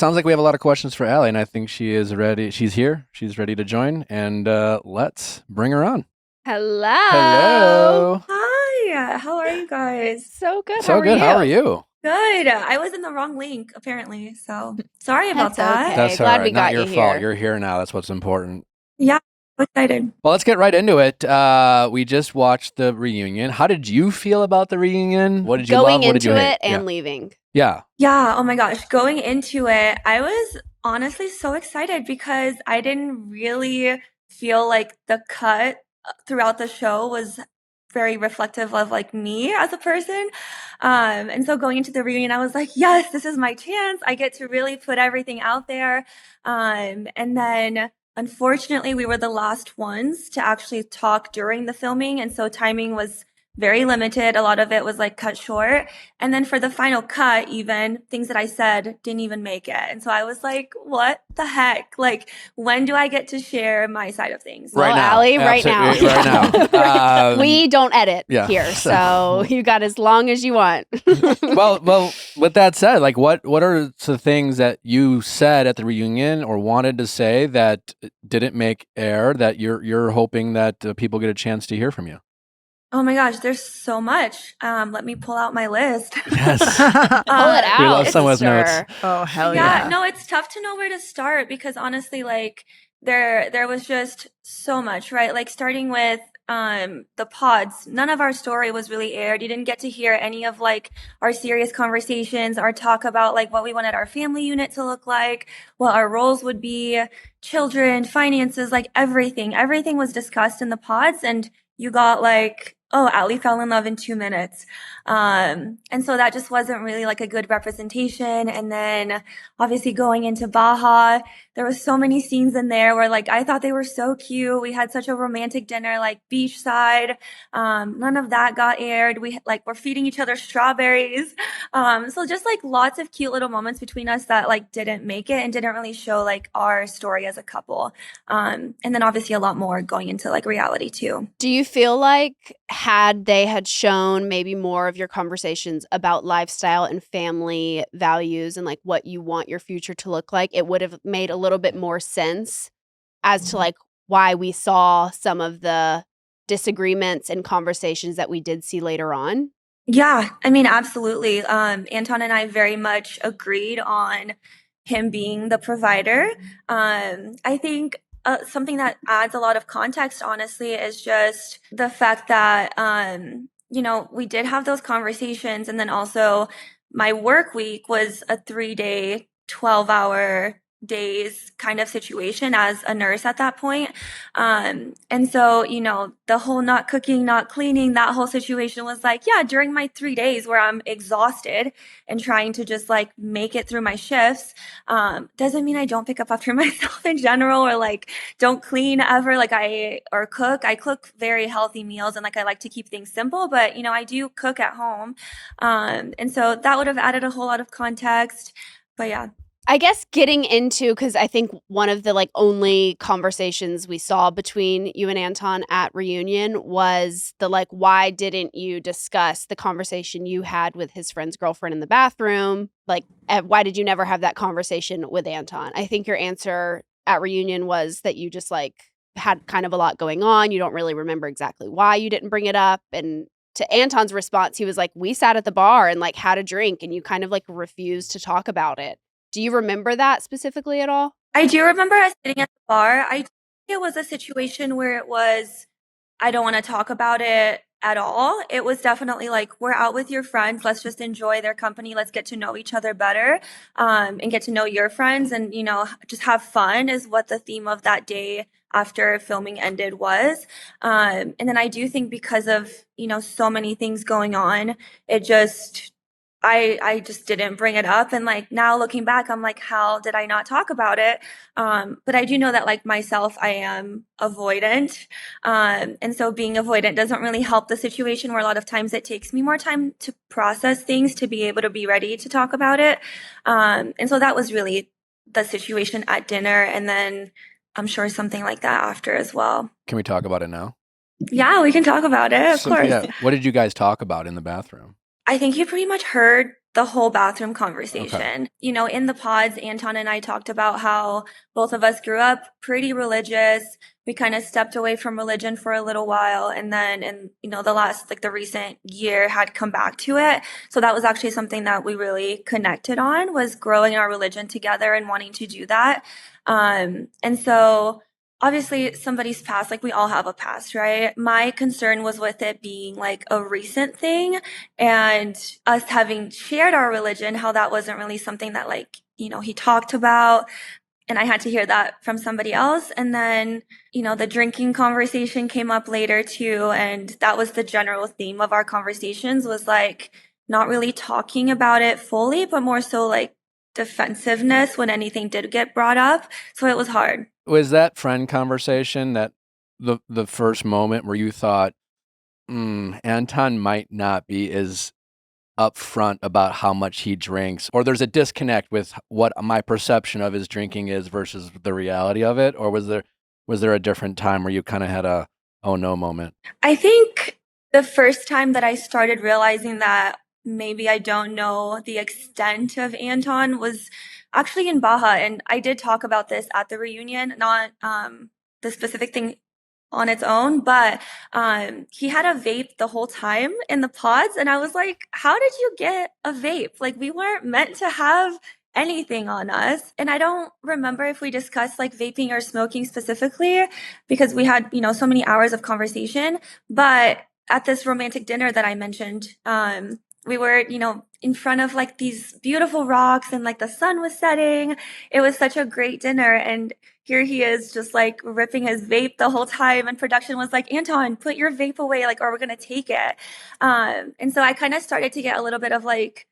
Sounds like we have a lot of questions for Allie, and I think she is ready. She's here. She's ready to join, and let's bring her on. Hello. Hello. Hi, how are you guys? So good. So How are good. you? How are you? Good. I was in the wrong link, apparently, so sorry about That's that. okay. That's all glad right. we Not got your you fault. here. You're here now. That's what's important. Yeah, I'm excited. Well, let's get right into it. We just watched the reunion. How did you feel about the reunion? What did you Going love? What did you into hate? it and leaving. Yeah. Yeah, oh my gosh, going into it, I was honestly so excited because I didn't really feel like the cut throughout the show was very reflective of like me as a person. And so going into the reunion, I was like, yes, this is my chance. I get to really put everything out there. And then unfortunately, we were the last ones to actually talk during the filming. And so timing was very limited. A lot of it was like cut short. And then for the final cut, even things that I said didn't even make it. And so I was like, what the heck? Like, when do I get to share my side of things? Right Well, now. Allie, right now. Absolutely, right now. We don't edit yeah. here, so you got as long as you want. well, with that said, like what are the things that you said at the reunion or wanted to say that didn't make air that you're hoping that people get a chance to hear from you? Oh my gosh, there's so much. Let me pull out my list. Yes. Pull it out. We love someone's notes. sister. Oh, hell Yeah, yeah. no, it's tough to know where to start because honestly, like there was just so much, right? Like starting with the pods, none of our story was really aired. You didn't get to hear any of like our serious conversations, our talk about like what we wanted our family unit to look like, what our roles would be, children, finances, like everything. Everything was discussed in the pods and you got like, oh, Allie fell in love in 2 minutes. And so that just wasn't really like a good representation. And then obviously going into Baja, there was so many scenes in there where like I thought they were so cute. We had such a romantic dinner, like beachside. None of that got aired. We're feeding each other strawberries. So just like lots of cute little moments between us that like didn't make it and didn't really show like our story as a couple. And then obviously a lot more going into like reality too. Do you feel like had they had shown maybe more of your conversations about lifestyle and family values and like what you want your future to look like, it would have made a little bit more sense as to like why we saw some of the disagreements and conversations that we did see later on? Yeah, I mean, absolutely. Anton and I very much agreed on him being the provider. I think something that adds a lot of context, honestly, is just the fact that, we did have those conversations. And then also, my work week was a 3-day, 12-hour days kind of situation as a nurse at that point. And so, the whole not cooking, not cleaning, that whole situation was like, yeah, during my 3 days where I'm exhausted and trying to just like make it through my shifts, doesn't mean I don't pick up after myself in general or like don't clean ever. Like or cook. I cook very healthy meals and like I like to keep things simple, but I do cook at home. And so that would have added a whole lot of context. But yeah. I guess getting into, because I think one of the like only conversations we saw between you and Anton at reunion was the like, why didn't you discuss the conversation you had with his friend's girlfriend in the bathroom? Like, why did you never have that conversation with Anton? I think your answer at reunion was that you just like had kind of a lot going on. You don't really remember exactly why you didn't bring it up. And to Anton's response, he was like, we sat at the bar and like had a drink and you kind of like refused to talk about it. Do you remember that specifically at all? I do remember us sitting at the bar. I think it was a situation where it was, I don't want to talk about it at all. It was definitely like, we're out with your friends. Let's just enjoy their company. Let's get to know each other better, and get to know your friends and, just have fun is what the theme of that day after filming ended was. And then I do think because of, so many things going on, it just, I just didn't bring it up. And like now looking back, I'm like, how did I not talk about it? But I do know that like myself, I am avoidant. And so being avoidant doesn't really help the situation where a lot of times it takes me more time to process things to be able to be ready to talk about it. And so that was really the situation at dinner. And then I'm sure something like that after as well. Can we talk about it now? Yeah, we can talk about it. Of course. Yeah. What did you guys talk about in the bathroom? I think you pretty much heard the whole bathroom conversation. You know, in the pods, Anton and I talked about how both of us grew up pretty religious. We kind of stepped away from religion for a little while, and then in, you know, the recent year had come back to it. So that was actually something that we really connected on, was growing our religion together and wanting to do that. And so obviously somebody's past, like we all have a past, right? My concern was with it being like a recent thing, and us having shared our religion, how that wasn't really something that, like, you know, he talked about. And I had to hear that from somebody else. And then, you know, the drinking conversation came up later too. And that was the general theme of our conversations, was like not really talking about it fully, but more so like defensiveness when anything did get brought up. So it was hard. Was that friend conversation that the first moment where you thought, Anton might not be as upfront about how much he drinks, or there's a disconnect with what my perception of his drinking is versus the reality of it? Or was there a different time where you kind of had a oh no moment? I think the first time that I started realizing that maybe I don't know the extent of Anton was actually in Baja. And I did talk about this at the reunion, not the specific thing on its own, but he had a vape the whole time in the pods. And I was like, how did you get a vape? Like, we weren't meant to have anything on us. And I don't remember if we discussed like vaping or smoking specifically, because we had, you know, so many hours of conversation. But at this romantic dinner that I mentioned, we were, you know, in front of like these beautiful rocks, and like the sun was setting. It was such a great dinner. And here he is just like ripping his vape the whole time. And production was like, Anton, put your vape away, like, or we're going to take it. And so I kind of started to get a little bit of like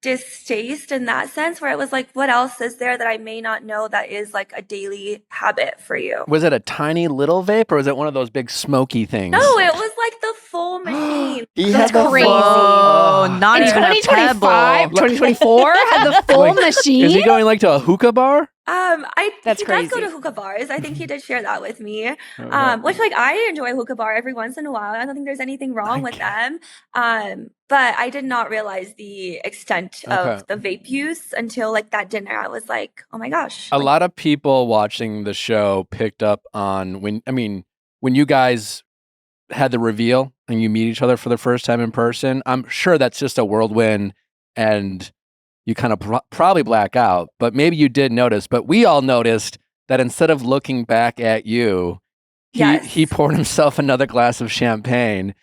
distaste in that sense, where it was like, what else is there that I may not know that is like a daily habit for you? Was it a tiny little vape, or was it one of those big smoky things? No, it was like the full machine. That's crazy. Oh, not In even a 2025, pebble. 2024 had the full machine. Is he going like to a hookah bar? That's he crazy. does go to hookah bars. I think he did share that with me. Okay. Which, like, I enjoy hookah bar every once in a while. I don't think there's anything wrong with them. But I did not realize the extent of the vape use until like that dinner. I was like, oh my gosh. A lot of people watching the show picked up on when you guys had the reveal and you meet each other for the first time in person. I'm sure that's just a whirlwind and you kind of probably black out, but maybe you did notice. But we all noticed that instead of looking back at you, he poured himself another glass of champagne.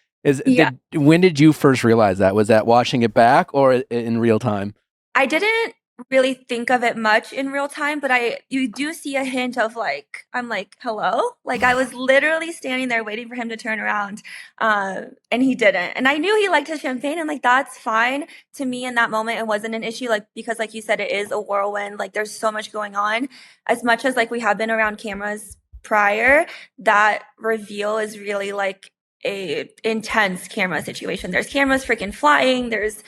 When did you first realize that? Was that watching it back or in real time? I didn't really think of it much in real time, but you do see a hint of like, I'm like, hello? Like, I was literally standing there waiting for him to turn around, and he didn't. And I knew he liked his champagne, and like, that's fine. To me in that moment, it wasn't an issue, like, because like you said, it is a whirlwind. Like, there's so much going on. As much as like we have been around cameras prior, that reveal is really like a intense camera situation. There's cameras freaking flying. There's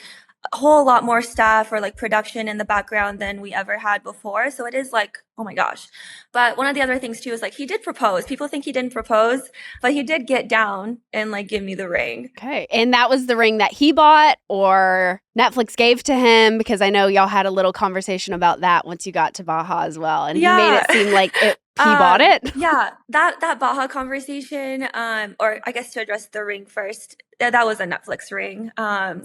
a whole lot more staff or like production in the background than we ever had before. So it is like, oh my gosh. But one of the other things too is like, he did propose. People think he didn't propose, but he did get down and like give me the ring. Okay. And that was the ring that he bought or Netflix gave to him? Because I know y'all had a little conversation about that once you got to Baja as well. And he made it seem like he bought it. Yeah, that Baja conversation, or I guess to address the ring first, that was a Netflix ring.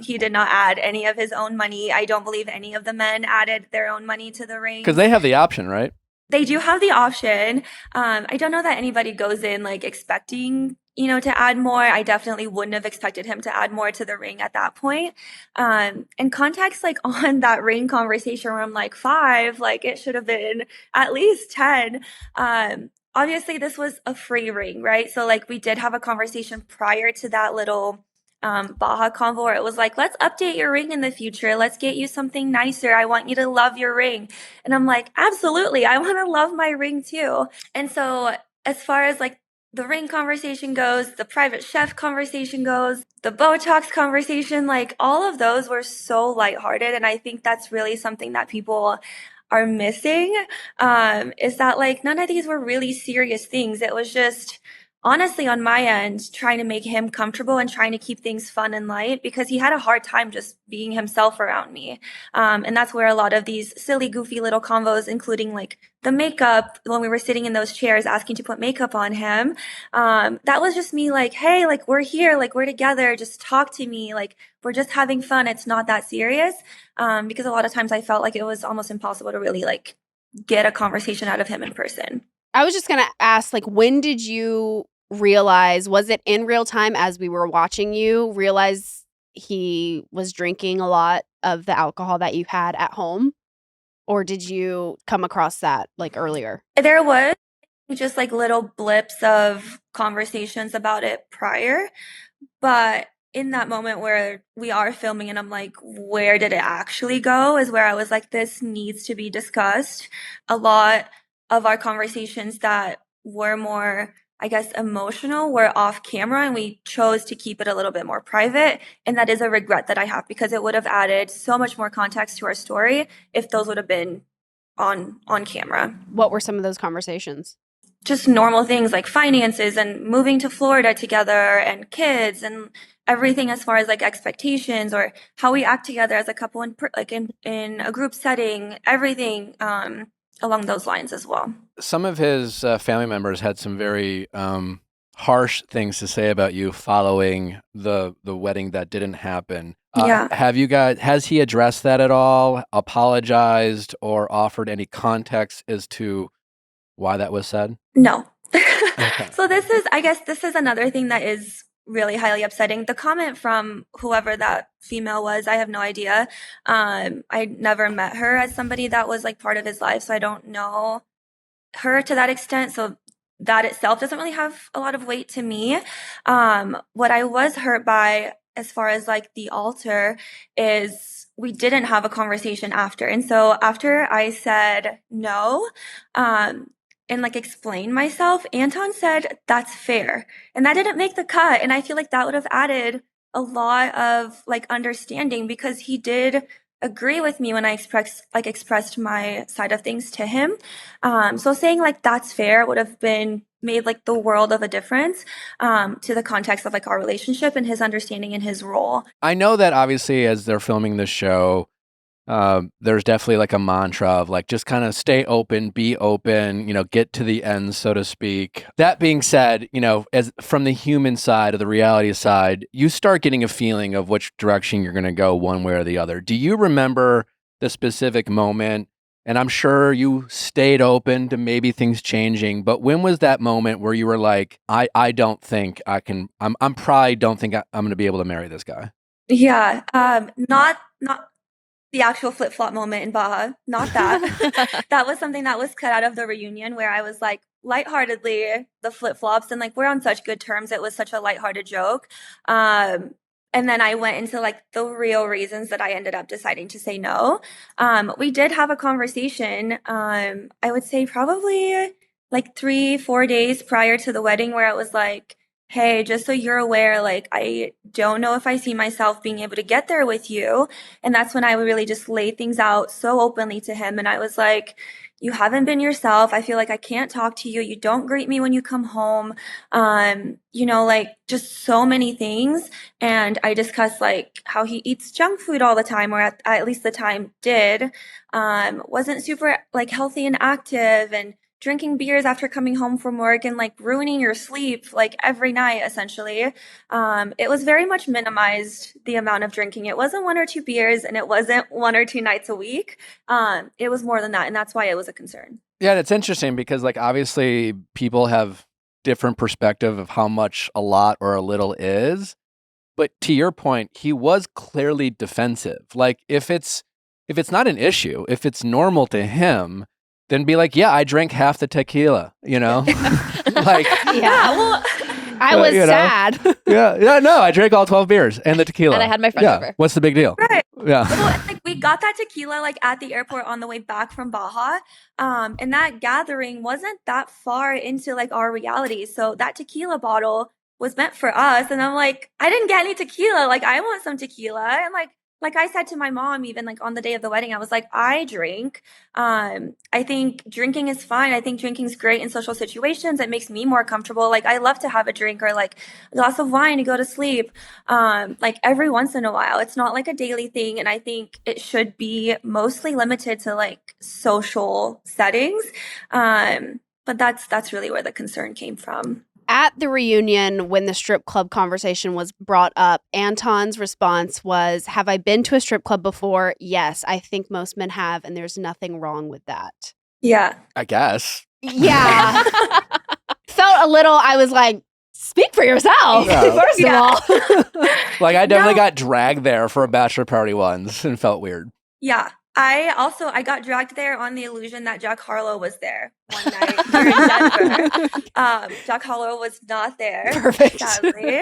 He did not add any of his own money. I don't believe any of the men added their own money to the ring. Because they have the option, right? They do have the option. I don't know that anybody goes in like expecting, you know, to add more. I definitely wouldn't have expected him to add more to the ring at that point. And context like on that ring conversation where I'm like 5, like it should have been at least 10. Obviously this was a free ring, right? So like we did have a conversation prior to that little Baja convo where it was like, let's update your ring in the future. Let's get you something nicer. I want you to love your ring. And I'm like, absolutely. I want to love my ring too. And so as far as like the ring conversation goes, the private chef conversation goes, the Botox conversation, like all of those were so lighthearted. And I think that's really something that people are missing, is that like none of these were really serious things. It was just honestly, on my end, trying to make him comfortable and trying to keep things fun and light because he had a hard time just being himself around me. And that's where a lot of these silly, goofy little convos, including like the makeup, when we were sitting in those chairs asking to put makeup on him, that was just me like, hey, like we're here, like we're together, just talk to me, like we're just having fun. It's not that serious. Because a lot of times I felt like it was almost impossible to really like get a conversation out of him in person. I was just going to ask, like, when did you realize, was it in real time as we were watching you, realize he was drinking a lot of the alcohol that you had at home? Or did you come across that, like, earlier? There was just like little blips of conversations about it prior, but in that moment where we are filming and I'm like, where did it actually go? Is where I was like, this needs to be discussed. A lot of our conversations that were more, I guess, emotional were off camera, and we chose to keep it a little bit more private. And that is a regret that I have because it would have added so much more context to our story if those would have been on camera. What were some of those conversations? Just normal things like finances and moving to Florida together and kids and everything as far as like expectations or how we act together as a couple in a group setting, everything along those lines as well. Some of his family members had some very harsh things to say about you following the wedding that didn't happen. Yeah. Has he addressed that at all, apologized, or offered any context as to why that was said? No. Okay. So I guess this is another thing that is really highly upsetting. The comment from whoever that female was, I have no idea. I never met her as somebody that was like part of his life, so I don't know her to that extent. So that itself doesn't really have a lot of weight to me. What I was hurt by as far as like the altar is we didn't have a conversation after. And so after I said no, and like explain myself, Anton said, that's fair. And that didn't make the cut. And I feel like that would have added a lot of like understanding because he did agree with me when I expressed my side of things to him. So saying like that's fair would have been made like the world of a difference to the context of like our relationship and his understanding and his role. I know that obviously as they're filming this show, there's definitely like a mantra of like just kind of stay open, be open, get to the end, so to speak. That being said, as from the human side or the reality side, you start getting a feeling of which direction you're going to go one way or the other. Do you remember the specific moment? And I'm sure you stayed open to maybe things changing, but when was that moment where you were like, I don't think I can, I'm probably don't think I'm going to be able to marry this guy? Yeah. Not the actual flip-flop moment in Baja, not that. That was something that was cut out of the reunion where I was like, lightheartedly, the flip-flops, and like we're on such good terms. It was such a lighthearted joke. And then I went into like the real reasons that I ended up deciding to say no. We did have a conversation, I would say probably like 3-4 days prior to the wedding where it was like, hey, just so you're aware, like, I don't know if I see myself being able to get there with you. And that's when I would really just lay things out so openly to him. And I was like, you haven't been yourself. I feel like I can't talk to you. You don't greet me when you come home. Like just so many things. And I discussed like how he eats junk food all the time, or at least the time did, wasn't super like healthy and active, and drinking beers after coming home from work and like ruining your sleep like every night essentially. It was very much minimized, the amount of drinking. It wasn't 1 or 2 beers, and it wasn't 1 or 2 nights a week. It was more than that, and that's why it was a concern. Yeah, it's interesting because like obviously people have different perspective of how much a lot or a little is. But to your point, he was clearly defensive. Like if it's not an issue, if it's normal to him, then be like, yeah, I drank half the tequila, like, Yeah, well, I was sad. No, I drank all 12 beers and the tequila. And I had my friend over. What's the big deal? Right. Yeah. Well, like we got that tequila like at the airport on the way back from Baja. And that gathering wasn't that far into like our reality. So that tequila bottle was meant for us. And I'm like, I didn't get any tequila. Like I want some tequila. And like like I said to my mom, even like on the day of the wedding, I was like, I drink. I think drinking is fine. I think drinking's great in social situations. It makes me more comfortable. Like I love to have a drink or like a glass of wine to go to sleep. Like every once in a while. It's not like a daily thing. And I think it should be mostly limited to like social settings. But that's really where the concern came from. At the reunion, when the strip club conversation was brought up, Anton's response was, have I been to a strip club before? Yes, I think most men have, and there's nothing wrong with that. Yeah. I guess. Yeah. Felt a little, I was like, speak for yourself, first of all. Like, I definitely got dragged there for a bachelor party once and felt weird. Yeah. I got dragged there on the illusion that Jack Harlow was there one night here in Denver. Jack Harlow was not there, Perfect. sadly.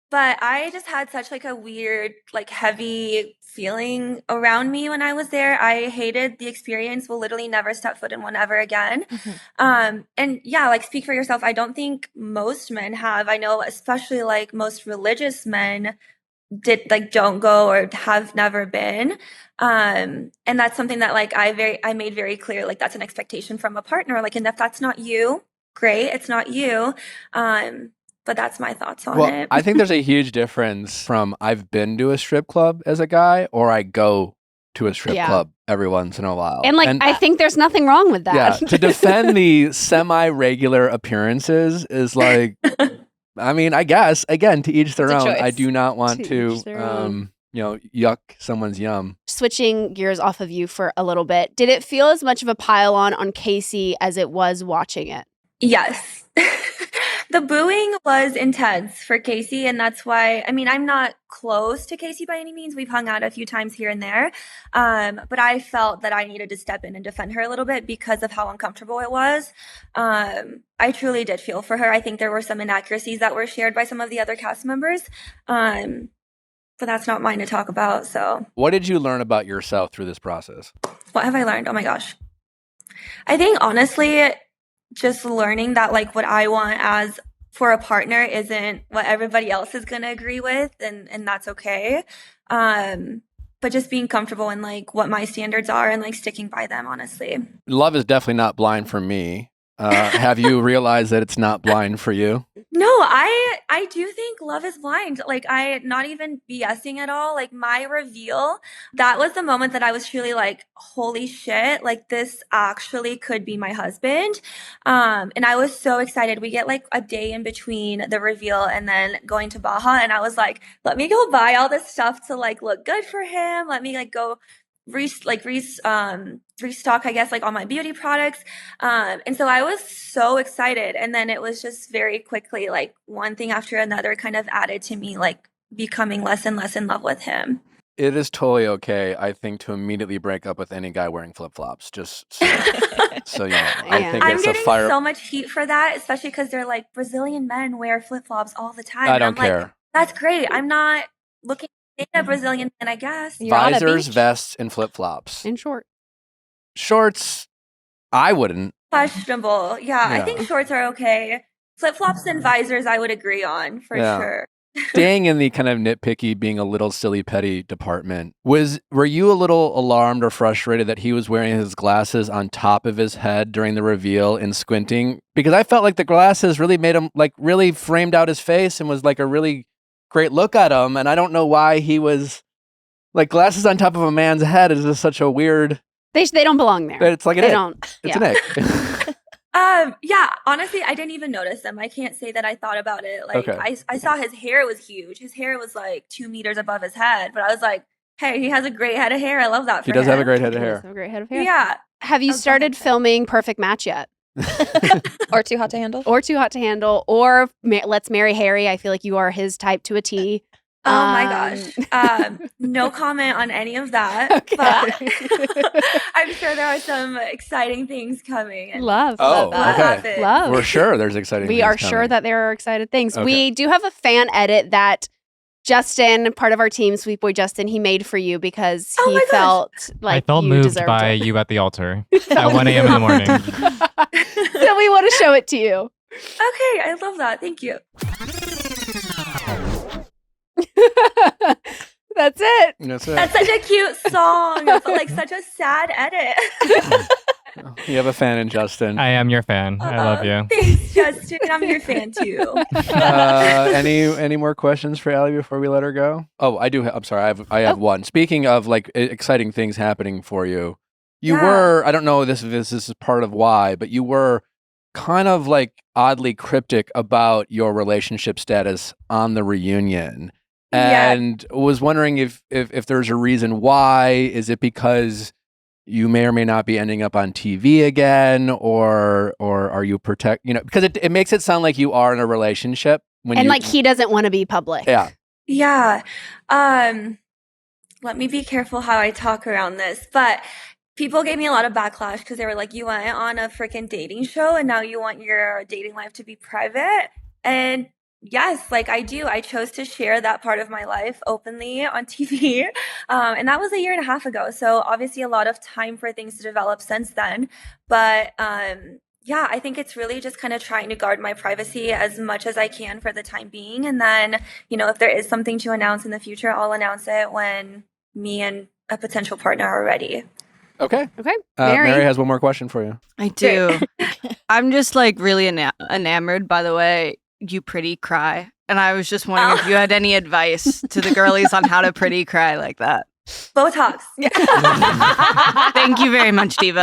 But I just had such like a weird, like heavy feeling around me when I was there. I hated the experience. Will literally never step foot in one ever again. And yeah, like speak for yourself. I don't think most men have. I know, especially like most religious men don't go or have never been. And that's something that like I made very clear, like that's an expectation from a partner. Like, and if that's not you, great, it's not you. But that's my thoughts on it. I think there's a huge difference from I've been to a strip club as a guy or I go to a strip club every once in a while. And like, I think there's nothing wrong with that. Yeah, to defend the semi-regular appearances is like, I mean, I guess, again, to each their own. I do not want to yuck someone's yum. Switching gears off of you for a little bit, did it feel as much of a pile-on Casey as it was watching it? Yes. The booing was intense for Casey, and that's why, I mean, I'm not close to Casey by any means. We've hung out a few times here and there, but I felt that I needed to step in and defend her a little bit because of how uncomfortable it was. I truly did feel for her. I think there were some inaccuracies that were shared by some of the other cast members, but that's not mine to talk about, so. What did you learn about yourself through this process? What have I learned? Oh my gosh. I think, honestly, just learning that like what I want as for a partner isn't what everybody else is going to agree with, and that's okay. But just being comfortable in like what my standards are and like sticking by them, honestly. Love is definitely not blind for me. Have you realized that it's not blind for you? No, I do think love is blind. Like, I not even BSing at all. Like, my reveal, that was the moment that I was truly like, holy shit, like this actually could be my husband. And I was so excited. We get like a day in between the reveal and then going to Baja. And I was like, let me go buy all this stuff to like look good for him. Let me like go restock, I guess, like all my beauty products. And so I was so excited. And then it was just very quickly, like one thing after another kind of added to me, like becoming less and less in love with him. It is totally okay, I think, to immediately break up with any guy wearing flip-flops. Just so you know. I think I'm it's getting a fire. so much heat for that, especially because they're like, Brazilian men wear flip-flops all the time. I don't care. Like, that's great. I'm not looking a Brazilian man, I guess. Visors, vests, and flip-flops. In Shorts, I wouldn't. Questionable. Yeah, I think shorts are okay. Flip-flops and visors, I would agree on for sure. Staying in the kind of nitpicky, being a little silly petty department, were you a little alarmed or frustrated that he was wearing his glasses on top of his head during the reveal and squinting? Because I felt like the glasses really made him, like, really framed out his face and was like a really great look at him, and I don't know why he was like glasses on top of a man's head is just such a weird. They don't belong there. It's like an ick. It's an ick. Yeah, honestly, I didn't even notice them. I can't say that I thought about it. Like, I saw his hair was huge. His hair was like 2 meters above his head, but I was like, hey, he has a great head of hair. I love that for him. He does have a great head of hair. Have a great head of hair. Yeah. Have you started filming Perfect Match yet? Or Too Hot to Handle? Or Too Hot to Handle. Or Let's Marry Harry. I feel like you are his type to a T. Oh my gosh. No comment on any of that. Okay. But I'm sure there are some exciting things coming. Love. Okay. Love. We're sure there's exciting things coming. Sure that there are excited things. Okay. We do have a fan edit that Justin, part of our team, Sweet Boy Justin, he made for you because he felt like I felt you moved deserved by it. you at the altar at 1 a.m. in the morning. So we want to show it to you. Okay, I love that. Thank you. That's it. That's it. That's such a cute song, but like such a sad edit. You have a fan in Justin. I am your fan. I love you. Thanks, Justin. I'm your fan too. Any more questions for Allie before we let her go? Oh, I do. I'm sorry. I have one. Speaking of like exciting things happening for you, you were. I don't know this is part of why, but you were kind of like oddly cryptic about your relationship status on the reunion, and was wondering if there's a reason why. Is it because you may or may not be ending up on TV again, or are you because it makes it sound like you are in a relationship when like he doesn't want to be public. Yeah. Yeah. Let me be careful how I talk around this, but people gave me a lot of backlash because they were like, you went on a freaking dating show and now you want your dating life to be private. And yes, like I do. I chose to share that part of my life openly on TV. And that was a year and a half ago. So obviously a lot of time for things to develop since then. But yeah, I think it's really just kind of trying to guard my privacy as much as I can for the time being. And then, if there is something to announce in the future, I'll announce it when me and a potential partner are ready. Okay. Mary. Mary has one more question for you. I do. I'm just like really enamored by the way you pretty cry. And I was just wondering if you had any advice to the girlies on how to pretty cry like that. Botox. Thank you very much, Diva.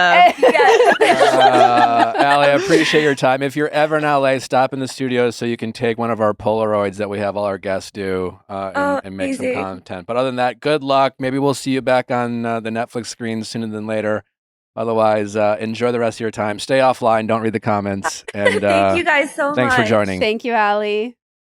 Allie, I appreciate your time. If you're ever in LA, stop in the studio so you can take one of our Polaroids that we have all our guests do and make some content. But other than that, good luck. Maybe we'll see you back on the Netflix screen sooner than later. Otherwise, enjoy the rest of your time. Stay offline. Don't read the comments. And thank you guys so much. Thanks for joining. Thank you, Allie.